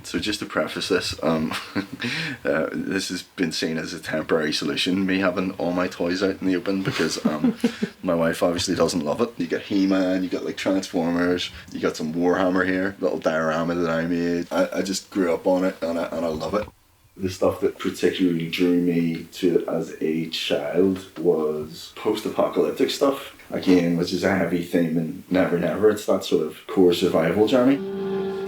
So just to preface this, this has been seen as a temporary solution, me having all my toys out in the open, because my wife obviously doesn't love it. You got He-Man, you got like Transformers, you got some Warhammer here, little diorama that I made. I just grew up on it and I love it. The stuff that particularly drew me to it as a child was post-apocalyptic stuff, again, which is a heavy theme in Never Never. It's that sort of core survival journey.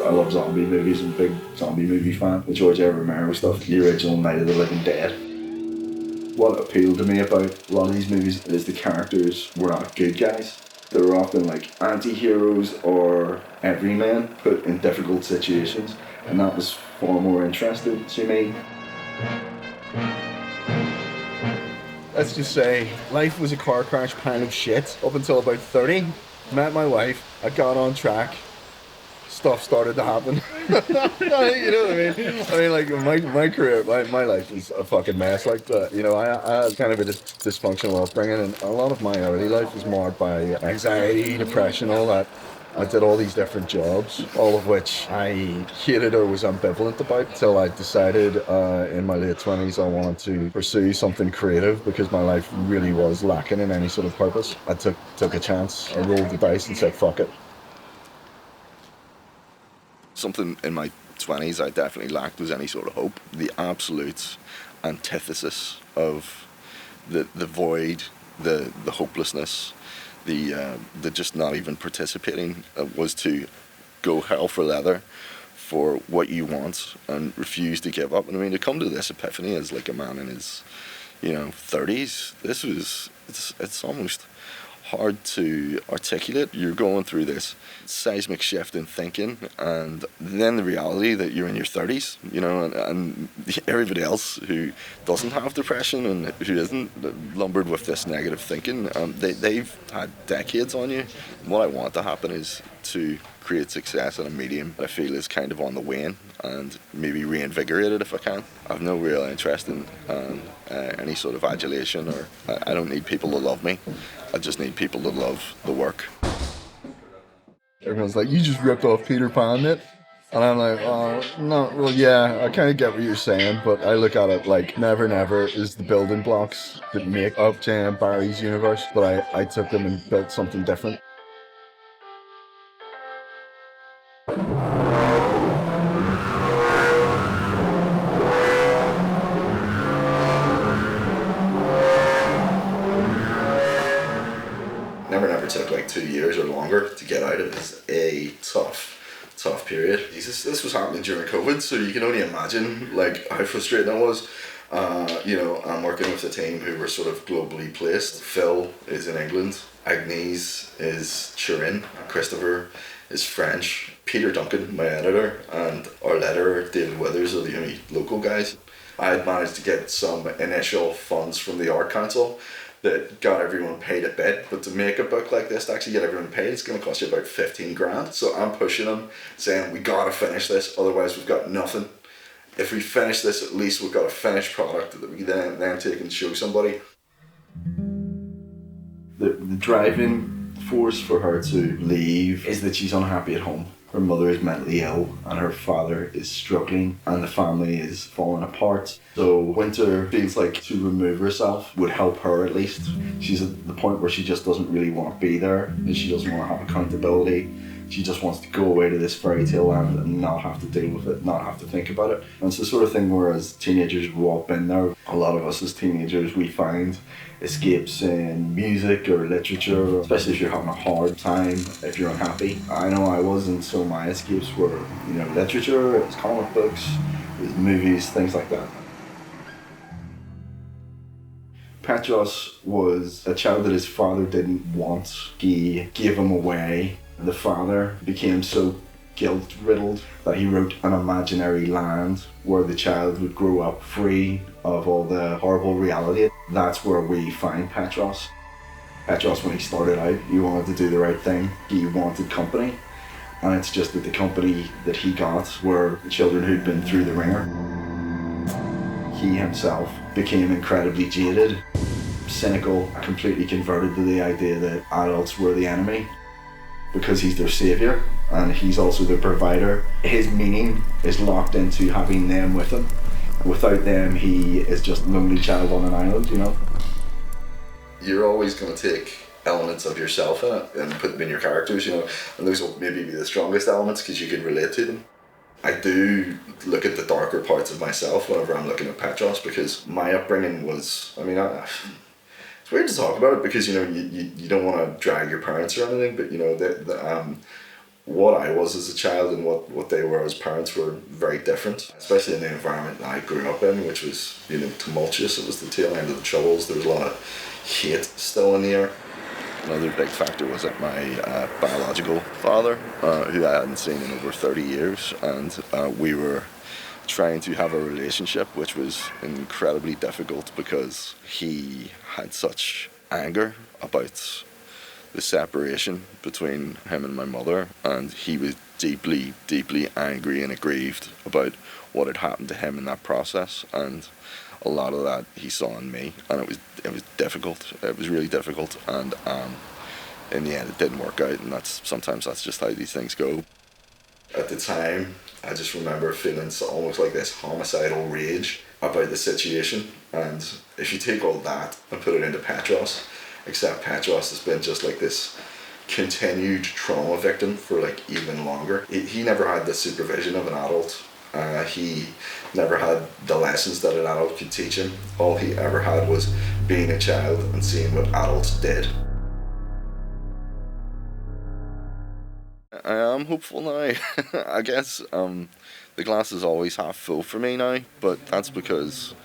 I love zombie movies, I'm a big zombie movie fan. The George A. Romero stuff, the original Night of the Living Dead. What appealed to me about a lot of these movies is the characters were not good guys. They were often like anti-heroes or everymen put in difficult situations, and that was far more interesting to me. Let's just say life was a car crash pile of shit up until about 30. Met my wife, I got on track, stuff started to happen. You know what I mean? I mean, like my career, my life is a fucking mess. Like, you know, I had kind of a dysfunctional upbringing, and a lot of my early life was marred by anxiety, depression, all that. I did all these different jobs, all of which I hated or was ambivalent about, until I decided in my late 20s I wanted to pursue something creative, because my life really was lacking in any sort of purpose. I took a chance, I rolled the dice and said fuck it. Something in my 20s I definitely lacked was any sort of hope. The absolute antithesis of the void, the hopelessness, the just not even participating was to go hell for leather for what you want and refuse to give up. And I mean, to come to this epiphany as like a man in his, 30s, it's almost hard to articulate. You're going through this seismic shift in thinking, and then the reality that you're in your 30s, and everybody else who doesn't have depression and who isn't lumbered with this negative thinking, they've had decades on you. What I want to happen is to create success in a medium that I feel is kind of on the wane, and maybe reinvigorate it if I can. I've no real interest in any sort of adulation, or I don't need people to love me. I just need people to love the work. Everyone's like, you just ripped off Peter Pan, mate. And I'm like, oh, no, well, yeah, I kind of get what you're saying, but I look at it like Never Never is the building blocks that make up J.M. Barrie's universe, but I took them and built something different. Never Never took like 2 years or longer to get out of. It was a tough period. This was happening during COVID, so you can only imagine like how frustrating it was. I'm working with a team who were sort of globally placed. Phil is in England, Agnes is Turin, Christopher is French, Peter Duncan, my editor, and our letterer, David Withers, are the only local guys. I had managed to get some initial funds from the Art Council that got everyone paid a bit, but to make a book like this, to actually get everyone paid, it's going to cost you about 15 grand. So I'm pushing them, saying we got to finish this, otherwise we've got nothing. If we finish this, at least we've got a finished product that we then take and show somebody. The driving force for her to leave is that she's unhappy at home. Her mother is mentally ill and her father is struggling and the family is falling apart. So Winter feels like to remove herself would help her at least. She's at the point where she just doesn't really want to be there and she doesn't want to have accountability. She just wants to go away to this fairy tale land and not have to deal with it, not have to think about it. And it's the sort of thing where as teenagers we've all been there. A lot of us as teenagers, we find escapes in music or literature, especially if you're having a hard time, if you're unhappy. I know I was, and so my escapes were, literature, it was comic books, it was movies, things like that. Petros was a child that his father didn't want. He gave him away. The father became so guilt-riddled that he wrote an imaginary land where the child would grow up free of all the horrible reality. That's where we find Petros. Petros, when he started out, he wanted to do the right thing. He wanted company. And it's just that the company that he got were children who'd been through the ringer. He himself became incredibly jaded, cynical, completely converted to the idea that adults were the enemy, because he's their saviour, and he's also the provider. His meaning is locked into having them with him. Without them, he is just a lonely child on an island, you know? You're always going to take elements of yourself in it and put them in your characters, you know, and those will maybe be the strongest elements because you can relate to them. I do look at the darker parts of myself whenever I'm looking at Petros, because my upbringing was, I mean, it's weird to talk about it because, you know, you don't want to drag your parents or anything, but, you know, what I was as a child and what they were as parents were very different, especially in the environment that I grew up in, which was, you know, tumultuous. It was the tail end of the Troubles. There was a lot of hate still in the air. Another big factor was that my biological father, who I hadn't seen in over 30 years, and we were trying to have a relationship which was incredibly difficult because he had such anger about the separation between him and my mother, and he was deeply, deeply angry and aggrieved about what had happened to him in that process, and a lot of that he saw in me, and it was difficult. It was really difficult, and in the end it didn't work out, and sometimes that's just how these things go. At the time, I just remember feeling almost like this homicidal rage about the situation, and if you take all that and put it into Petros, except Petros has been just like this continued trauma victim for like even longer. He never had the supervision of an adult. He never had the lessons that an adult could teach him. All he ever had was being a child and seeing what adults did. I am hopeful now. I guess the glass is always half full for me now, but that's because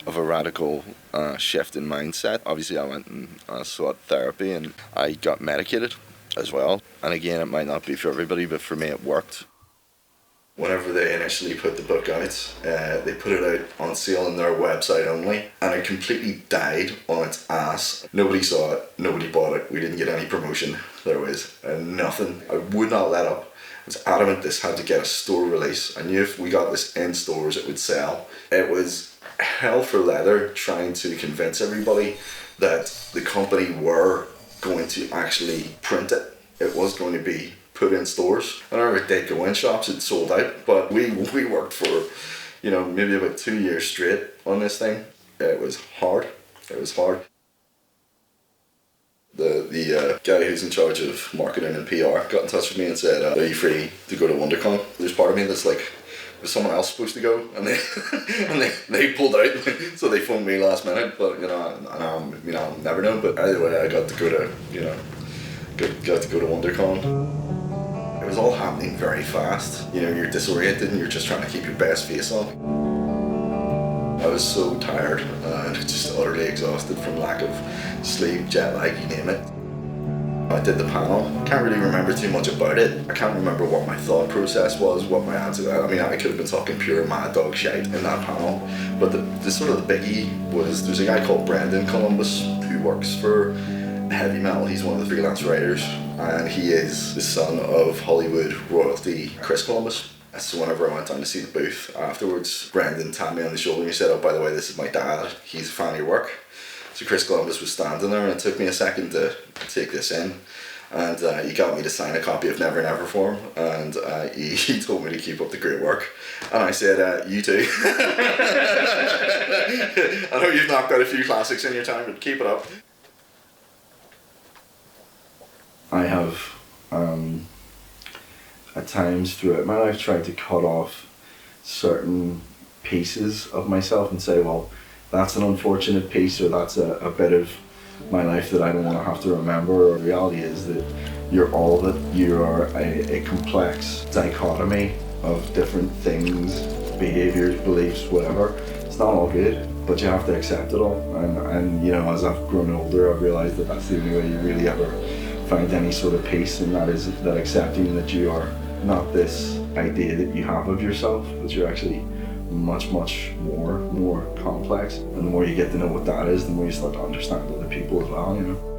of a radical shift in mindset. Obviously I went and sought therapy, and I got medicated as well. And again, it might not be for everybody, but for me it worked. Whenever they initially put the book out, they put it out on sale on their website only, and it completely died on its ass. Nobody saw it, nobody bought it, we didn't get any promotion, there was nothing. I would not let up. I was adamant this had to get a store release. I knew if we got this in stores it would sell. It was hell for leather trying to convince everybody that the company were going to actually print it. It was going to be put in stores. I remember it did go in shops, it sold out, but we worked for, you know, maybe about 2 years straight on this thing. It was hard. It was hard. The guy who's in charge of marketing and PR got in touch with me and said, are you free to go to WonderCon? There's part of me that's like, was someone else supposed to go, and they pulled out, so they phoned me last minute, but you know, I'll never know, but either way I got to go to, you know, got to go to WonderCon. It was all happening very fast. You know, you're disoriented and you're just trying to keep your best face on. I was so tired and just utterly exhausted from lack of sleep, jet lag, you name it. I did the panel. Can't really remember too much about it. I can't remember what my thought process was, what my answer. I mean, I could have been talking pure mad dog shite in that panel, but the sort of the biggie was there's a guy called Brendan Columbus who works for Heavy Metal. He's one of the freelance writers, and he is the son of Hollywood royalty Chris Columbus. So whenever I went down to see the booth afterwards, Brendan tapped me on the shoulder and he said, oh, by the way, this is my dad. He's a fan of your work. So Chris Columbus was standing there, and it took me a second to take this in. And he got me to sign a copy of Never Never for him, and he told me to keep up the great work. And I said, you too. I know you've knocked out a few classics in your time, but keep it up. I have, at times throughout my life, tried to cut off certain pieces of myself and say, well, that's an unfortunate piece, or that's a bit of my life that I don't want to have to remember. The reality is that you're all of it. You are a complex dichotomy of different things, behaviours, beliefs, whatever. It's not all good, but you have to accept it all. And you know, as I've grown older, I've realised that that's the only way you really ever find any sort of peace, and that is that accepting that you are not this idea that you have of yourself, but you're actually much more complex. And the more you get to know what that is, the more you start to understand other people as well, you know.